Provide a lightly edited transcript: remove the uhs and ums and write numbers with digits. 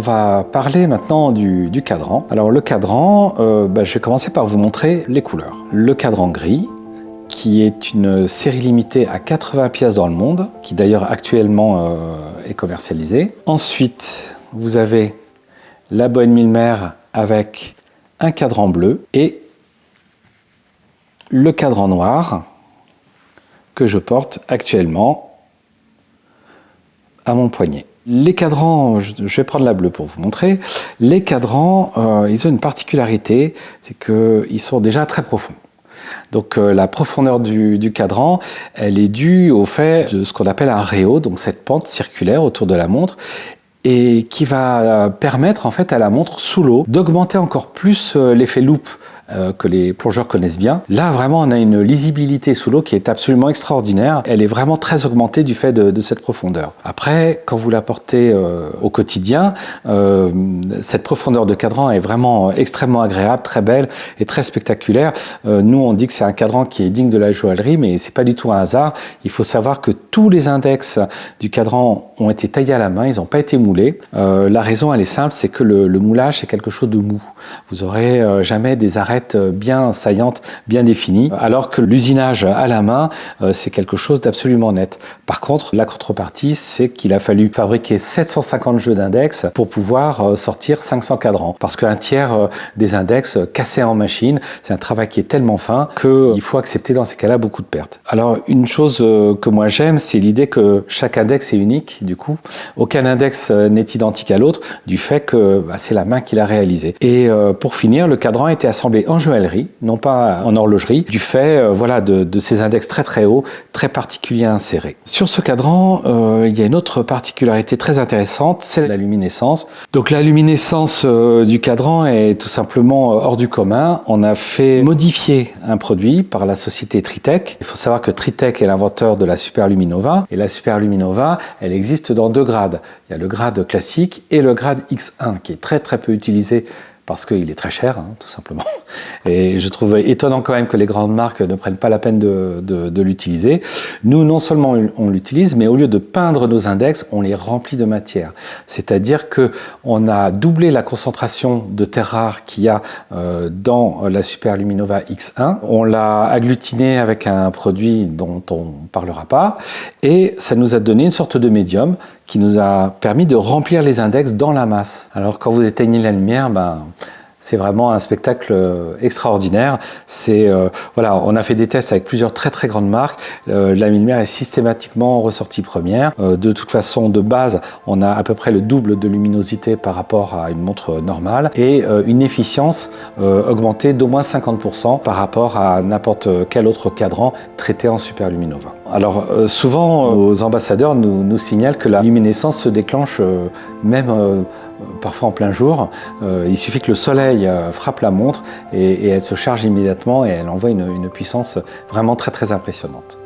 va parler maintenant du cadran. Alors le cadran, je vais commencer par vous montrer les couleurs. Le cadran gris, qui est une série limitée à 80 pièces dans le monde, qui d'ailleurs actuellement est commercialisée. Ensuite, vous avez la Bohème Milmer avec un cadran bleu et le cadran noir que je porte actuellement à mon poignet. Les cadrans, je vais prendre la bleue pour vous montrer, les cadrans, ils ont une particularité, c'est qu'ils sont déjà très profonds. Donc la profondeur du cadran, elle est due au fait de ce qu'on appelle un réau, donc cette pente circulaire autour de la montre, et qui va permettre en fait à la montre sous l'eau d'augmenter encore plus l'effet loupe que les plongeurs connaissent bien. Là, vraiment, on a une lisibilité sous l'eau qui est absolument extraordinaire. Elle est vraiment très augmentée du fait de cette profondeur. Après, quand vous la portez au quotidien, cette profondeur de cadran est vraiment extrêmement agréable, très belle et très spectaculaire. Nous, on dit que c'est un cadran qui est digne de la joaillerie, mais c'est pas du tout un hasard. Il faut savoir que tous les index du cadran ont été taillés à la main, ils n'ont pas été moulés. La raison, elle est simple, c'est que le moulage, c'est quelque chose de mou. Vous aurez jamais des arêtes bien saillantes, bien définies, alors que l'usinage à la main, c'est quelque chose d'absolument net. Par contre, la contrepartie, c'est qu'il a fallu fabriquer 750 jeux d'index pour pouvoir sortir 500 cadrans, parce qu'un tiers des index cassés en machine, c'est un travail qui est tellement fin qu'il faut accepter dans ces cas-là beaucoup de pertes. Alors, une chose que moi j'aime, c'est l'idée que chaque index est unique, du coup. Aucun index n'est identique à l'autre, du fait que c'est la main qui l'a réalisé. Et pour finir, le cadran a été assemblé en joaillerie, non pas en horlogerie, du fait de ces index très très hauts, très particuliers à insérer. Sur ce cadran, il y a une autre particularité très intéressante, c'est la luminescence. Donc la luminescence du cadran est tout simplement hors du commun. On a fait modifier un produit par la société Tritech. Il faut savoir que Tritech est l'inventeur de la Superluminova, et la Superluminova, elle existe dans deux grades. Il y a le grade classique et le grade X1, qui est très très peu utilisé parce qu'il est très cher, tout simplement. Et je trouve étonnant quand même que les grandes marques ne prennent pas la peine de l'utiliser. Nous, non seulement on l'utilise, mais au lieu de peindre nos index, on les remplit de matière. C'est-à-dire qu'on a doublé la concentration de terres rares qu'il y a dans la Superluminova X1. On l'a agglutiné avec un produit dont on ne parlera pas, et ça nous a donné une sorte de médium qui nous a permis de remplir les index dans la masse. Alors quand vous éteignez la lumière, c'est vraiment un spectacle extraordinaire. On a fait des tests avec plusieurs très très grandes marques. La Milmer est systématiquement ressortie première. De toute façon, de base, on a à peu près le double de luminosité par rapport à une montre normale et une efficience augmentée d'au moins 50% par rapport à n'importe quel autre cadran traité en Superluminova. Alors souvent, nos ambassadeurs nous signalent que la luminescence se déclenche même parfois en plein jour. Il suffit que le soleil frappe la montre et elle se charge immédiatement et elle envoie une puissance vraiment très très impressionnante.